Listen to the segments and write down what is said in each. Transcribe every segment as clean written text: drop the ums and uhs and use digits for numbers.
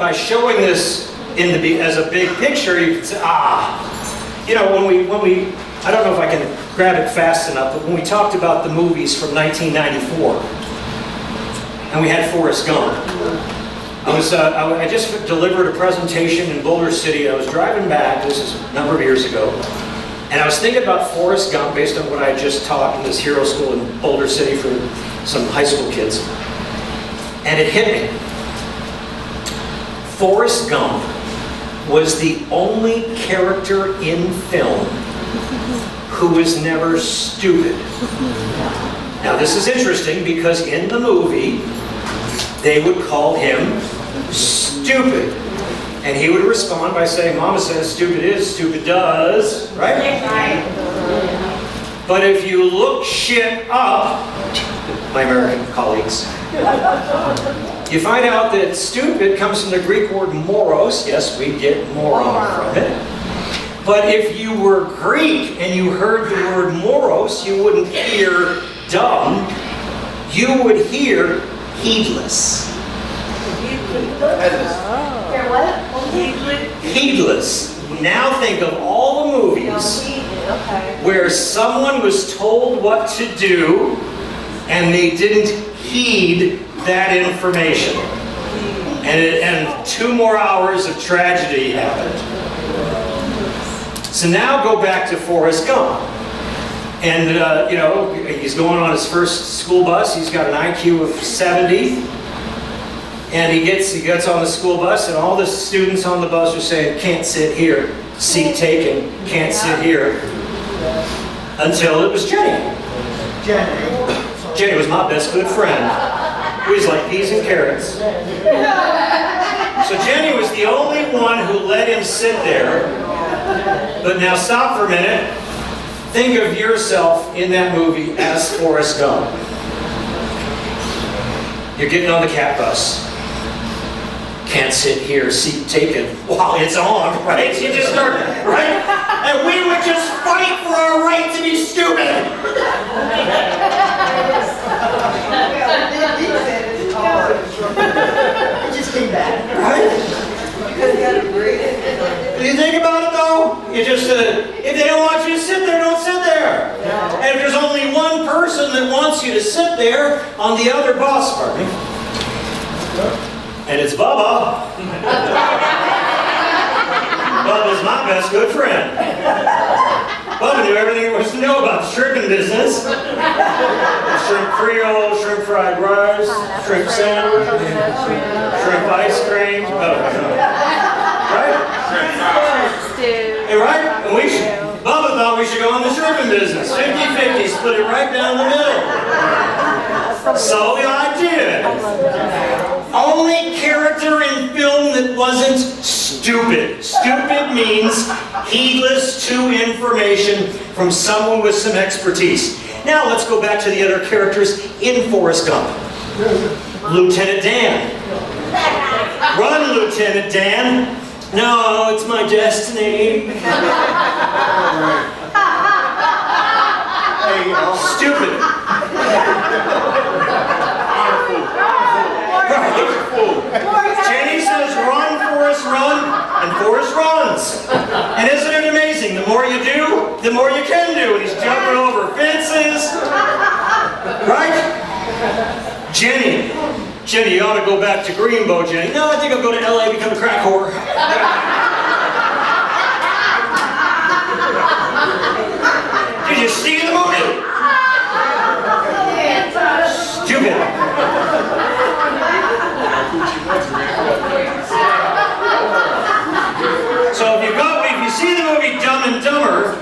by showing this as a big picture, you can say, you know, when we, I don't know if I can grab it fast enough, but when we talked about the movies from 1994, and we had Forest Gump, I just delivered a presentation in Boulder City. I was driving back, this is a number of years ago, and I was thinking about Forest Gump based on what I had just taught in this hero school in Boulder City for some high school kids. And it hit me. Forest Gump was the only character in film who was never stupid. Now this is interesting because in the movie, they would call him stupid. And he would respond by saying, Mama says stupid is, stupid does, right? But if you look shit up, my American colleagues, you find out that stupid comes from the Greek word moros. Yes, we get moron from it. But if you were Greek and you heard the word moros, you wouldn't hear dumb, you would hear heedless. Heedless. Now think of all the movies where someone was told what to do and they didn't heed that information. And 2 more hours of tragedy happened. So now go back to Forest Gump. And, you know, he's going on his first school bus. He's got an IQ of 70. And he gets on the school bus, and all the students on the bus are saying, can't sit here. Seat taken. Can't sit here. Until it was Jenny. Jenny was my best good friend. We was like peas and carrots. So Jenny was the only one who let him sit there. But now stop for a minute. Think of yourself in that movie as Forrest Gump. You're getting on the cat bus. Can't sit here, seat taken. Wow, it's on, right? You just start, right? And we would just fight for our right to be stupid. It just came back. Right? You think about it though? You just, if they don't want you to sit there, don't sit there. And if there's only one person that wants you to sit there on the other bus, pardon me, and it's Bubba. Bubba's my best good friend. Bubba knew everything there was to know about the shrimping business. Shrimp Creole, shrimp fried rice, shrimp sandwich, shrimp ice cream. Right? Right? And Bubba thought we should go in the shrimping business. 50-50, split it right down the middle. So I did. Only character in film that wasn't stupid. Stupid means heedless to information from someone with some expertise. Now let's go back to the other characters in Forest Gump. Lieutenant Dan. Run, Lieutenant Dan. No, it's my destiny. Stupid. Jenny says, run, Forrest, run, and Forrest runs. And isn't it amazing? The more you do, the more you can do. And he's jumping over fences. Right? Jenny, you ought to go back to Greenbow, Jenny. No, I think I'll go to LA, become a crack whore. Did you see the movie? Stupid. So if you see the movie Dumb and Dumber,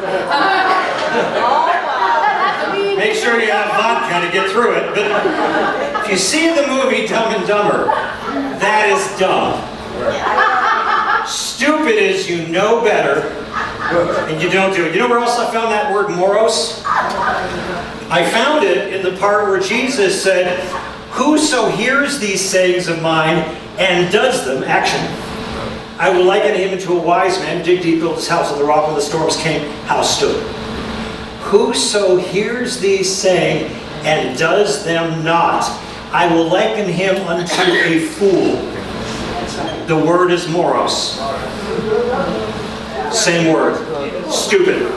make sure you have vodka to get through it. But if you see the movie Dumb and Dumber, that is dumb. Stupid is you know better and you don't do it. You know where else I found that word moros? I found it in the part where Jesus said, whoso hears these sayings of mine and does them, action, I will liken him into a wise man, dig deep, built his house on the rock. When the storms came, house stood. Whoso hears these saying and does them not, I will liken him unto a fool The word is moros. Same word. Stupid.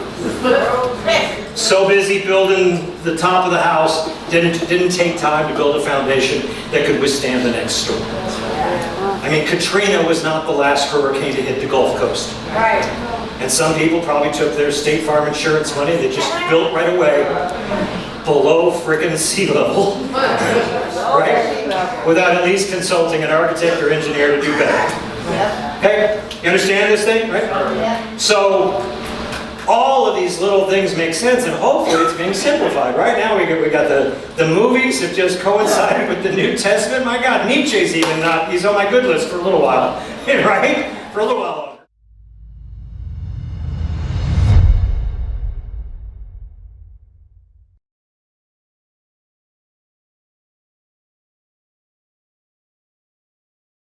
So busy building the top of the house, didn't take time to build a foundation that could withstand the next storm. I mean, Katrina was not the last hurricane to hit the Gulf Coast. Right. And some people probably took their State Farm insurance money that just built right away below frickin' sea level, right? Without at least consulting an architect or engineer to do better. Okay? You understand this thing, right? So, all of these little things make sense, and hopefully it's being simplified. Right now we got the movies have just coincided with the New Testament. My God, Nietzsche's even not, he's on my good list for a little while, right? For a little while.